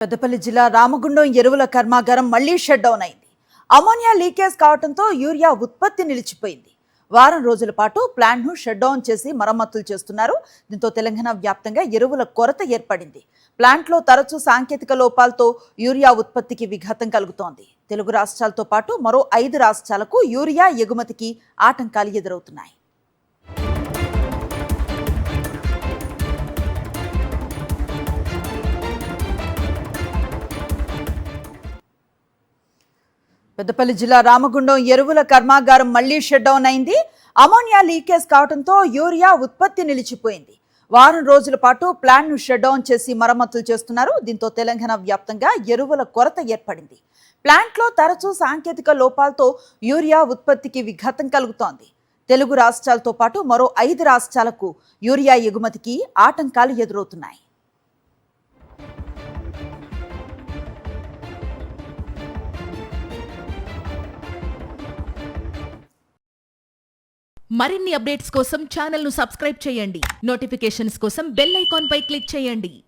పెద్దపల్లి జిల్లా రామగుండం ఎరువుల కర్మాగారం మళ్లీ షట్ డౌన్ అయింది. అమోనియా లీకేజ్ కావడంతో యూరియా ఉత్పత్తి నిలిచిపోయింది. వారం రోజుల పాటు ప్లాంట్ ను షట్ డౌన్ చేసి మరమ్మతులు చేస్తున్నారు. దీంతో తెలంగాణ వ్యాప్తంగా ఎరువుల కొరత ఏర్పడింది. ప్లాంట్ లో తరచూ సాంకేతిక లోపాలతో యూరియా ఉత్పత్తికి విఘాతం కలుగుతోంది. తెలుగు రాష్ట్రాలతో పాటు మరో 5 రాష్ట్రాలకు యూరియా ఎగుమతికి ఆటంకాలు ఎదురవుతున్నాయి. పెద్దపల్లి జిల్లా రామగుండం ఎరువుల కర్మాగారం మళ్లీ షట్ డౌన్ అయింది. అమోనియా లీకేజ్ కావడంతో యూరియా ఉత్పత్తి నిలిచిపోయింది. వారం రోజుల పాటు ప్లాంట్ ను షట్ డౌన్ చేసి మరమ్మతులు చేస్తున్నారు. దీంతో తెలంగాణ వ్యాప్తంగా ఎరువుల కొరత ఏర్పడింది. ప్లాంట్ లో తరచూ సాంకేతిక లోపాలతో యూరియా ఉత్పత్తికి విఘాతం కలుగుతోంది. తెలుగు రాష్ట్రాలతో పాటు మరో 5 రాష్ట్రాలకు యూరియా ఎగుమతికి ఆటంకాలు ఎదురవుతున్నాయి. మరిన్ని అప్డేట్స్ కోసం ఛానల్ ను సబ్స్క్రైబ్ చేయండి. నోటిఫికేషన్స్ కోసం బెల్ ఐకాన్ పై క్లిక్ చేయండి.